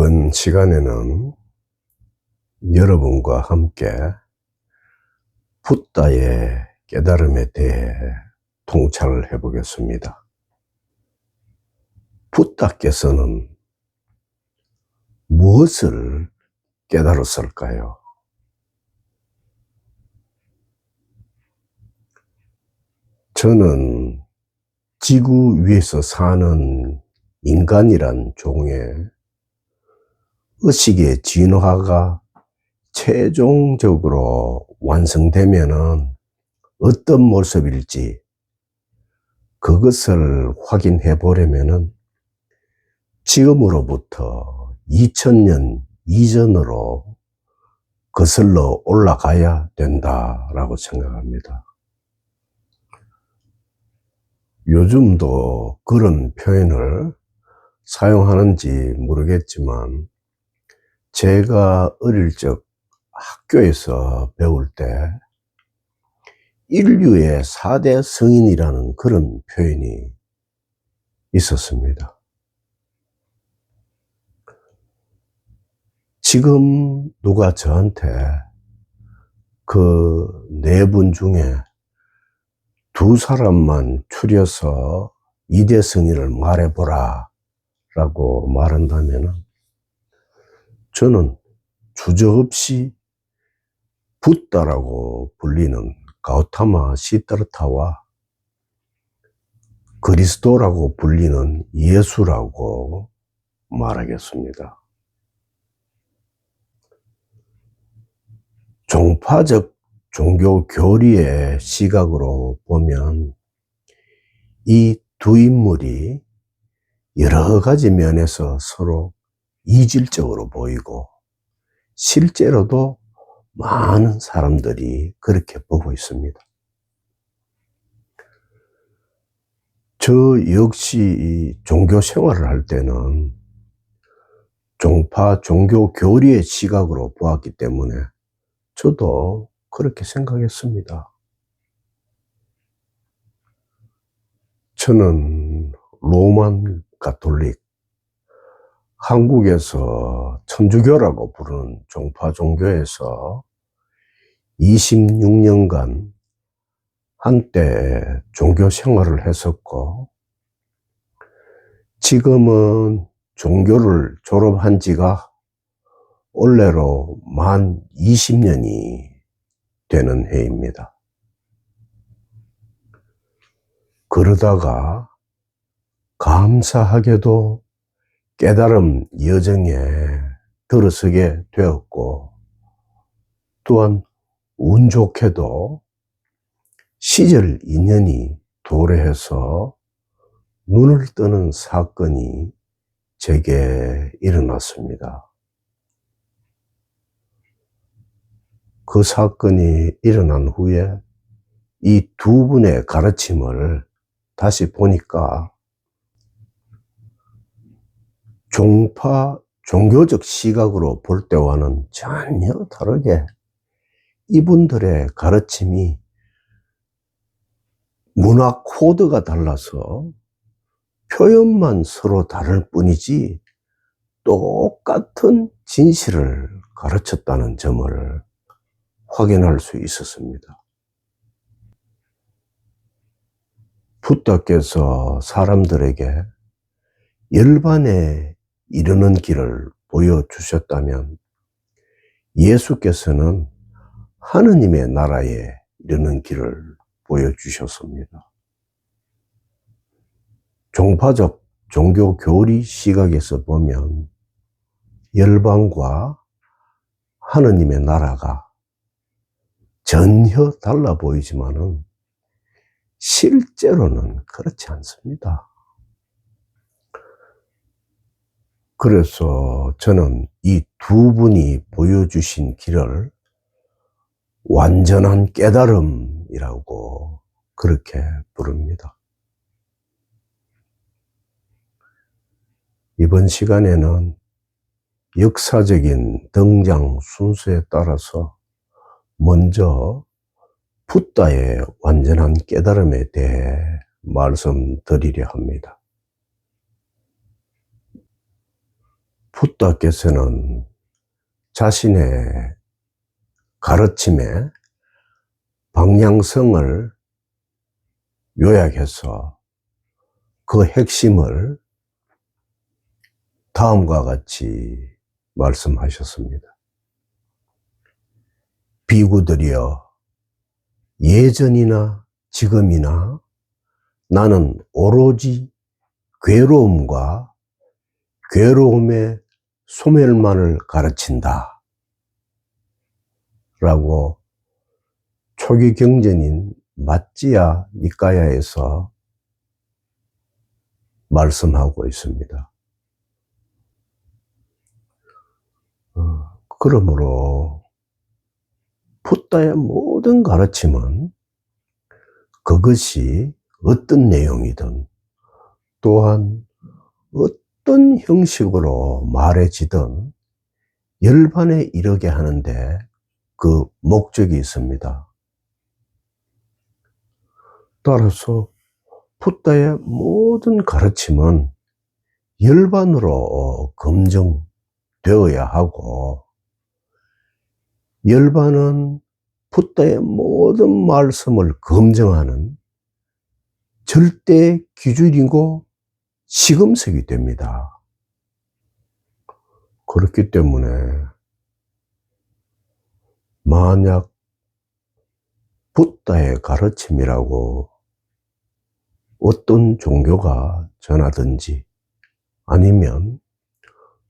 이번 시간에는 여러분과 함께 붓다의 깨달음에 대해 통찰을 해보겠습니다. 붓다께서는 무엇을 깨달았을까요? 저는 지구 위에서 사는 인간이란 종의 의식의 진화가 최종적으로 완성되면은 어떤 모습일지 그것을 확인해 보려면은 지금으로부터 2000년 이전으로 거슬러 올라가야 된다라고 생각합니다. 요즘도 그런 표현을 사용하는지 모르겠지만 제가 어릴 적 학교에서 배울 때 인류의 4대 성인이라는 그런 표현이 있었습니다. 지금 누가 저한테 그 네 분 중에 두 사람만 추려서 2대 성인을 말해보라 라고 말한다면 저는 주저없이 붓다라고 불리는 가우타마 시타르타와 그리스도라고 불리는 예수라고 말하겠습니다. 종파적 종교 교리의 시각으로 보면 이 두 인물이 여러 가지 면에서 서로 이질적으로 보이고 실제로도 많은 사람들이 그렇게 보고 있습니다. 저 역시 이 종교 생활을 할 때는 종파 종교 교리의 시각으로 보았기 때문에 저도 그렇게 생각했습니다. 저는 로만 가톨릭, 한국에서 천주교라고 부르는 종파 종교에서 26년간 한때 종교 생활을 했었고 지금은 종교를 졸업한 지가 올해로 만 20년이 되는 해입니다. 그러다가 감사하게도 깨달음 여정에 들어서게 되었고 또한 운 좋게도 시절 인연이 도래해서 눈을 뜨는 사건이 제게 일어났습니다. 그 사건이 일어난 후에 이 두 분의 가르침을 다시 보니까 종파 종교적 시각으로 볼 때와는 전혀 다르게 이분들의 가르침이 문화 코드가 달라서 표현만 서로 다를 뿐이지 똑같은 진실을 가르쳤다는 점을 확인할 수 있었습니다. 붓다께서 사람들에게 열반에 이르는 길을 보여주셨다면 예수께서는 하느님의 나라에 이르는 길을 보여주셨습니다. 종파적 종교 교리 시각에서 보면 열방과 하느님의 나라가 전혀 달라 보이지만은 실제로는 그렇지 않습니다. 그래서 저는 이 두 분이 보여주신 길을 완전한 깨달음이라고 그렇게 부릅니다. 이번 시간에는 역사적인 등장 순서에 따라서 먼저 붓다의 완전한 깨달음에 대해 말씀드리려 합니다. 붓다께서는 자신의 가르침의 방향성을 요약해서 그 핵심을 다음과 같이 말씀하셨습니다. 비구들이여, 예전이나 지금이나 나는 오로지 괴로움과 괴로움의 소멸만을 가르친다 라고 초기 경전인 마찌야 니까야에서 말씀하고 있습니다. 그러므로 붓다의 모든 가르침은 그것이 어떤 내용이든 또한 어떤 형식으로 말해지든 열반에 이르게 하는데 그 목적이 있습니다. 따라서 붓다의 모든 가르침은 열반으로 검증되어야 하고, 열반은 붓다의 모든 말씀을 검증하는 절대 기준이고 시금석이 됩니다. 그렇기 때문에 만약 붓다의 가르침이라고 어떤 종교가 전하든지 아니면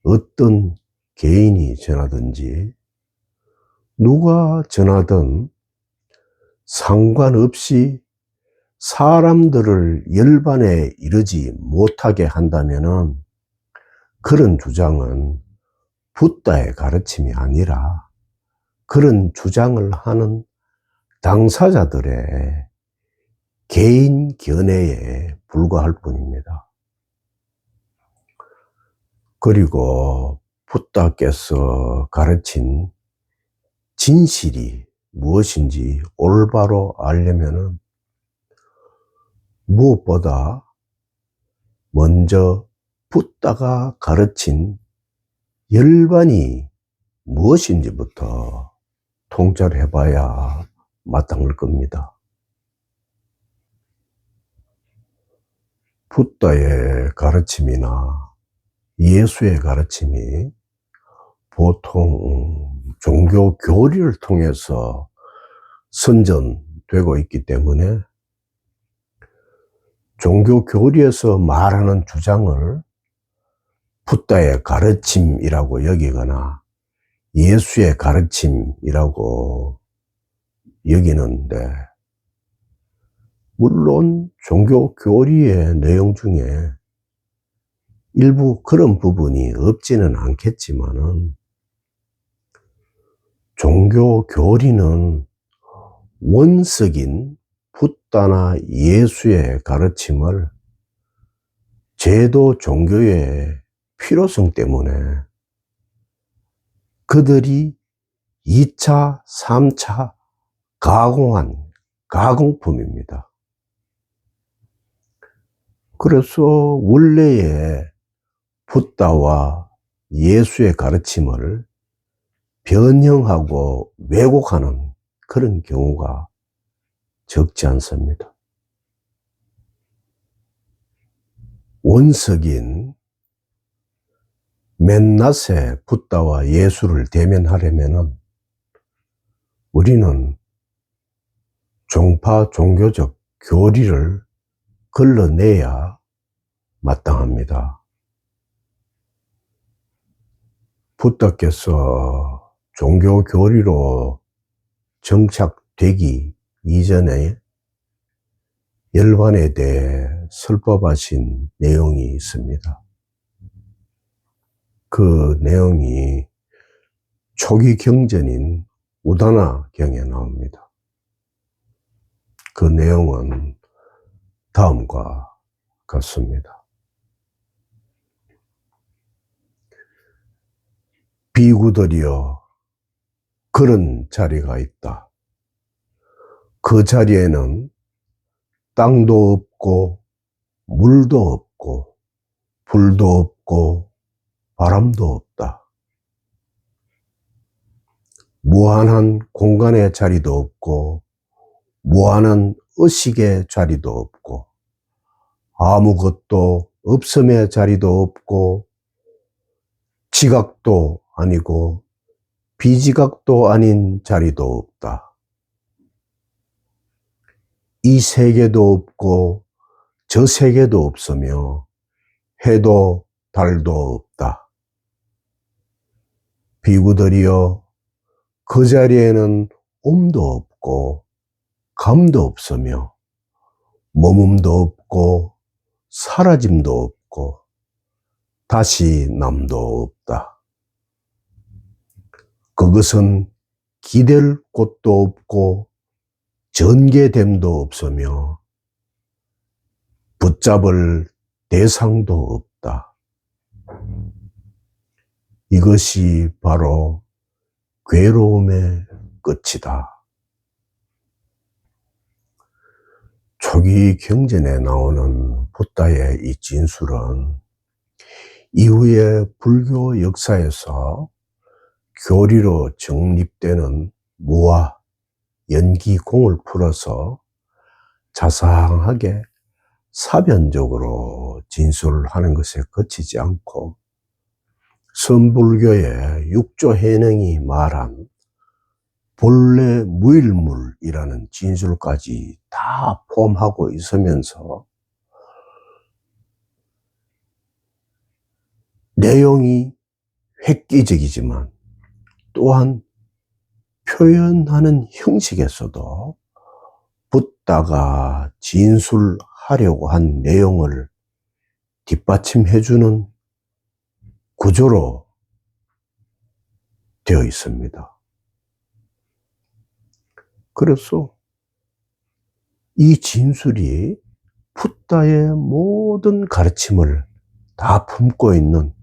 어떤 개인이 전하든지 누가 전하든 상관없이 사람들을 열반에 이르지 못하게 한다면은 그런 주장은 붓다의 가르침이 아니라 그런 주장을 하는 당사자들의 개인 견해에 불과할 뿐입니다. 그리고 붓다께서 가르친 진실이 무엇인지 올바로 알려면은 무엇보다 먼저 붓다가 가르친 열반이 무엇인지부터 통찰을 해봐야 마땅할 겁니다. 붓다의 가르침이나 예수의 가르침이 보통 종교 교리를 통해서 선전되고 있기 때문에 종교 교리에서 말하는 주장을 붓다의 가르침이라고 여기거나 예수의 가르침이라고 여기는데, 물론 종교 교리의 내용 중에 일부 그런 부분이 없지는 않겠지만은 종교 교리는 원석인 붓다나 예수의 가르침을 제도 종교의 필요성 때문에 그들이 2차, 3차 가공한 가공품입니다. 그래서 원래의 붓다와 예수의 가르침을 변형하고 왜곡하는 그런 경우가 적지 않습니다. 원석인 맨낫의 붓다와 예수를 대면하려면은 우리는 종파 종교적 교리를 걸러내야 마땅합니다. 붓다께서 종교 교리로 정착되기 이전에 열반에 대해 설법하신 내용이 있습니다. 그 내용이 초기 경전인 우다나경에 나옵니다. 그 내용은 다음과 같습니다. 비구들이여, 그런 자리가 있다. 그 자리에는 땅도 없고 물도 없고 불도 없고 바람도 무한한 공간의 자리도 없고 무한한 의식의 자리도 없고 아무것도 없음의 자리도 없고 지각도 아니고 비지각도 아닌 자리도 없다. 이 세계도 없고 저 세계도 없으며 해도 달도 없다. 비구들이여, 그 자리에는 옴도 없고 감도 없으며 머뭅도 없고 사라짐도 없고 다시 남도 없다. 그것은 기댈 곳도 없고 전개됨도 없으며 붙잡을 대상도 없다. 이것이 바로 괴로움의 끝이다. 초기 경전에 나오는 붓다의 이 진술은 이후에 불교 역사에서 교리로 정립되는 무와 연기공을 풀어서 자상하게 사변적으로 진술하는 것에 그치지 않고 선불교의 육조해능이 말한 본래 무일물이라는 진술까지 다 포함하고 있으면서 내용이 획기적이지만 또한 표현하는 형식에서도 붓다가 진술하려고 한 내용을 뒷받침해주는 구조로 되어 있습니다. 그래서 이 진술이 붓다의 모든 가르침을 다 품고 있는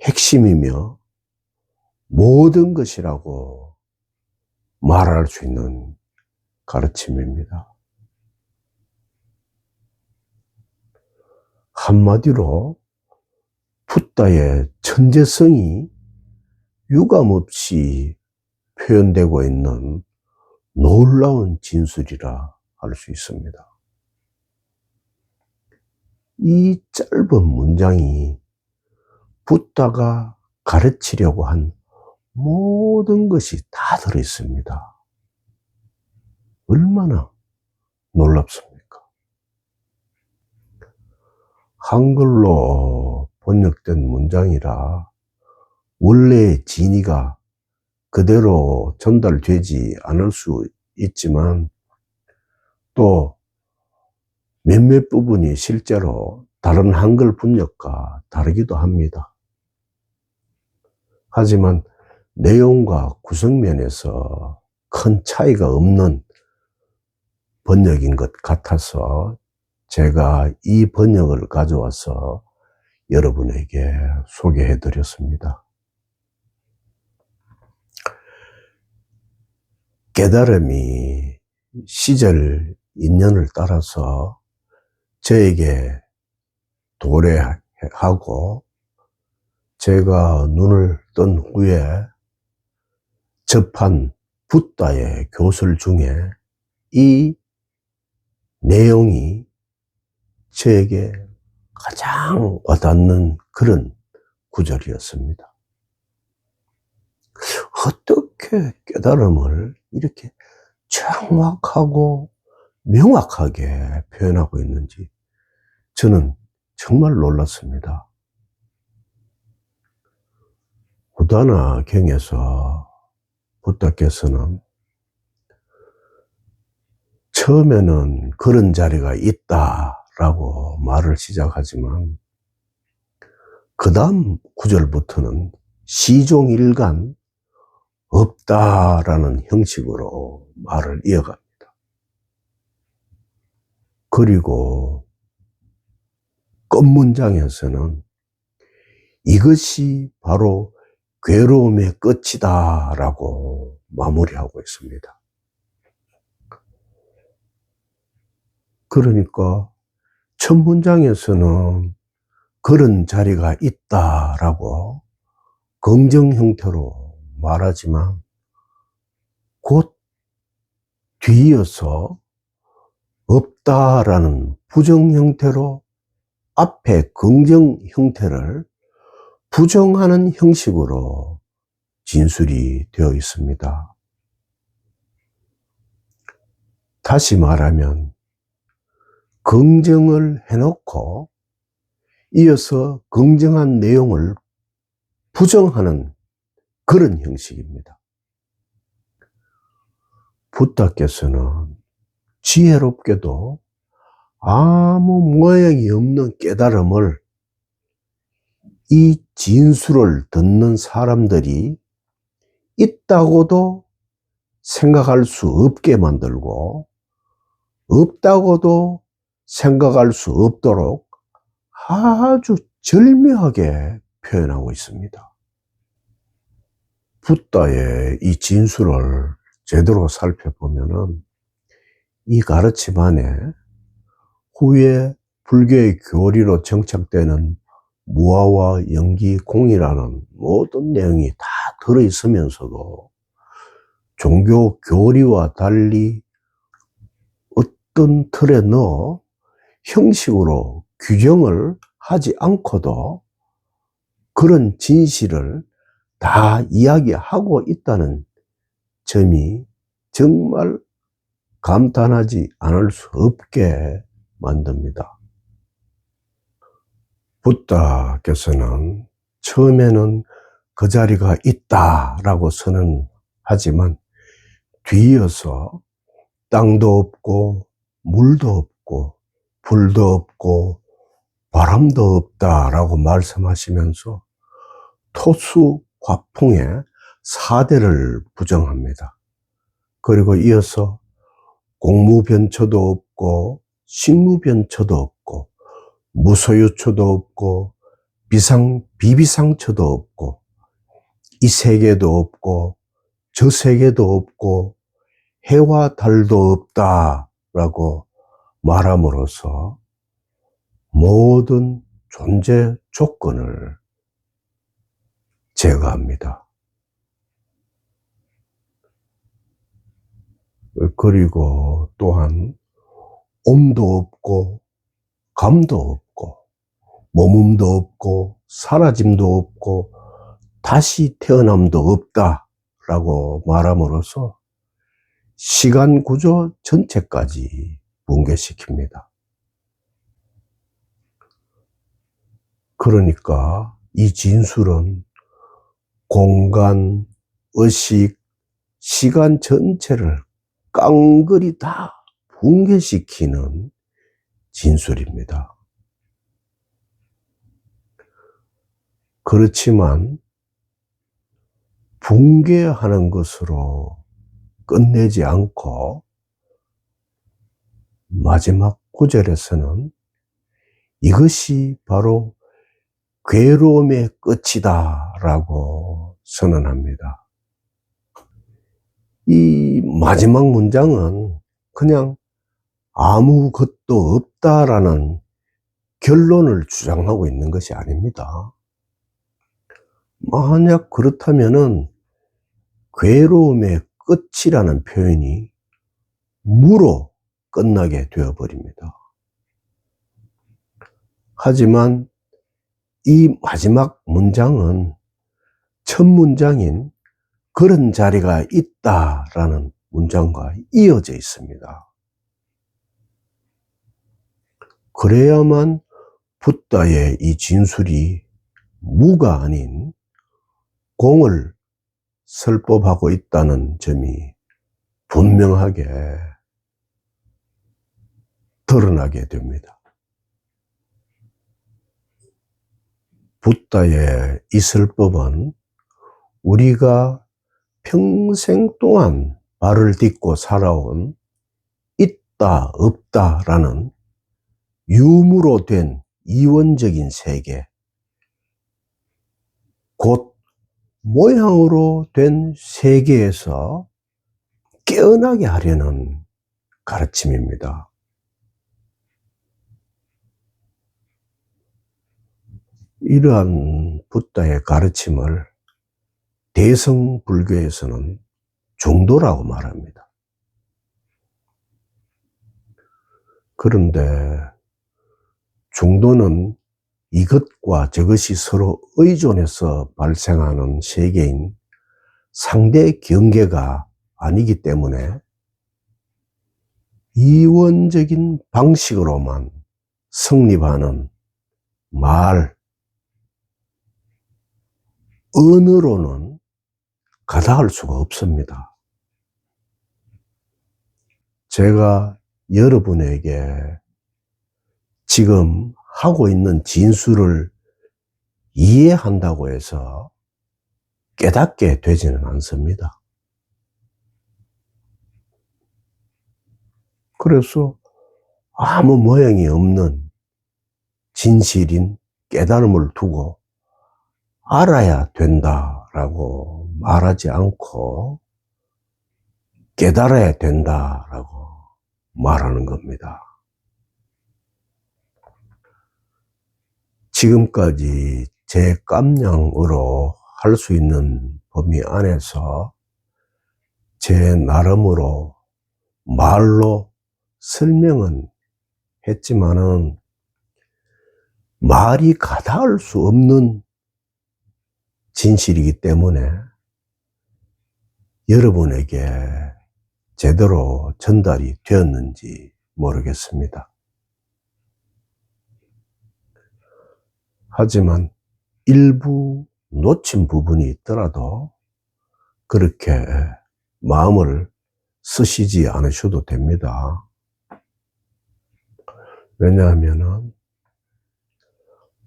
핵심이며 모든 것이라고 말할 수 있는 가르침입니다. 한마디로 붓다의 천재성이 유감없이 표현되고 있는 놀라운 진술이라 할 수 있습니다. 이 짧은 문장이 붓다가 가르치려고 한 모든 것이 다 들어있습니다. 얼마나 놀랍습니까? 한글로 번역된 문장이라 원래의 진의가 그대로 전달되지 않을 수 있지만 또 몇몇 부분이 실제로 다른 한글 번역과 다르기도 합니다. 하지만 내용과 구성면에서 큰 차이가 없는 번역인 것 같아서 제가 이 번역을 가져와서 여러분에게 소개해 드렸습니다. 깨달음이 시절 인연을 따라서 저에게 도래하고 제가 눈을 뜬 후에 접한 붓다의 교설 중에 이 내용이 저에게 가장 와닿는 그런 구절이었습니다. 어떻게 깨달음을 이렇게 정확하고 명확하게 표현하고 있는지 저는 정말 놀랐습니다. 후다나 경에서 붓다께서는 처음에는 그런 자리가 있다라고 말을 시작하지만 그 다음 구절부터는 시종일관 없다라는 형식으로 말을 이어갑니다. 그리고 끝문장에서는 이것이 바로 괴로움의 끝이다 라고 마무리하고 있습니다. 그러니까 첫 문장에서는 그런 자리가 있다라고 긍정 형태로 말하지만 뒤이어서 없다라는 부정 형태로 앞에 긍정 형태를 부정하는 형식으로 진술이 되어 있습니다. 다시 말하면 긍정을 해놓고 이어서 긍정한 내용을 부정하는 그런 형식입니다. 부다께서는 지혜롭게도 아무 모양이 없는 깨달음을 이 진술을 듣는 사람들이 있다고도 생각할 수 없게 만들고 없다고도 생각할 수 없도록 아주 절묘하게 표현하고 있습니다. 붓다의 이 진술을 제대로 살펴보면은 이 가르침 안에 후에 불교의 교리로 정착되는 무아와 영기, 공이라는 모든 내용이 다 들어있으면서도 종교 교리와 달리 어떤 틀에 넣어 형식으로 규정을 하지 않고도 그런 진실을 다 이야기하고 있다는 점이 정말 감탄하지 않을 수 없게 만듭니다. 붓다께서는 처음에는 그 자리가 있다라고 선언하지만 뒤이어서 땅도 없고 물도 없고 불도 없고 바람도 없다라고 말씀하시면서 토수 화풍의 사대를 부정합니다. 그리고 이어서 공무변초도 없고 식무변초도 없고 무소유초도 없고 비비상초도 없고 이 세계도 없고 저 세계도 없고 해와 달도 없다라고 말함으로써 모든 존재 조건을 제거합니다. 그리고 또한 옴도 없고 감도 없고 몸음도 없고 사라짐도 없고 다시 태어남도 없다라고 말함으로써 시간 구조 전체까지 붕괴시킵니다. 그러니까 이 진술은 공간, 의식, 시간 전체를 깡그리 다 붕괴시키는 진술입니다. 그렇지만 붕괴하는 것으로 끝내지 않고 마지막 구절에서는 이것이 바로 괴로움의 끝이다 라고 선언합니다. 이 마지막 문장은 그냥 아무것도 없다라는 결론을 주장하고 있는 것이 아닙니다. 만약 그렇다면은 괴로움의 끝이라는 표현이 무로 끝나게 되어버립니다. 하지만 이 마지막 문장은 첫 문장인 그런 자리가 있다라는 문장과 이어져 있습니다. 그래야만 붓다의 이 진술이 무가 아닌 공을 설법하고 있다는 점이 분명하게 드러나게 됩니다. 붓다의 이 설법은 우리가 평생 동안 발을 딛고 살아온 있다 없다라는 유무로 된 이원적인 세계, 곧 모양으로 된 세계에서 깨어나게 하려는 가르침입니다. 이러한 붓다의 가르침을 대성불교에서는 중도라고 말합니다. 그런데 중도는 이것과 저것이 서로 의존해서 발생하는 세계인 상대 경계가 아니기 때문에 이원적인 방식으로만 성립하는 말, 언어로는 가다할 수가 없습니다. 제가 여러분에게 지금 하고 있는 진술을 이해한다고 해서 깨닫게 되지는 않습니다. 그래서 아무 모양이 없는 진실인 깨달음을 두고 알아야 된다라고 말하지 않고 깨달아야 된다라고 말하는 겁니다. 지금까지 제 깜냥으로 할 수 있는 범위 안에서 제 나름으로 말로 설명은 했지만은 말이 가다할 수 없는 진실이기 때문에 여러분에게 제대로 전달이 되었는지 모르겠습니다. 하지만 일부 놓친 부분이 있더라도 그렇게 마음을 쓰시지 않으셔도 됩니다. 왜냐하면은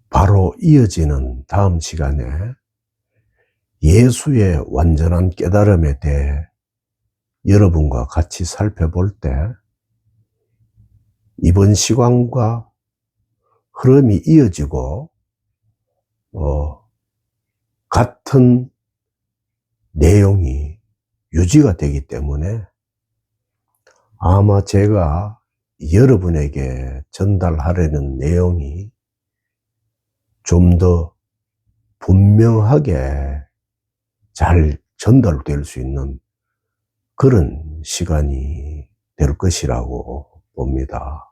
바로 이어지는 다음 시간에 예수의 완전한 깨달음에 대해 여러분과 같이 살펴볼 때 이번 시간과 흐름이 이어지고 같은 내용이 유지가 되기 때문에 아마 제가 여러분에게 전달하려는 내용이 좀 더 분명하게 잘 전달될 수 있는 그런 시간이 될 것이라고 봅니다.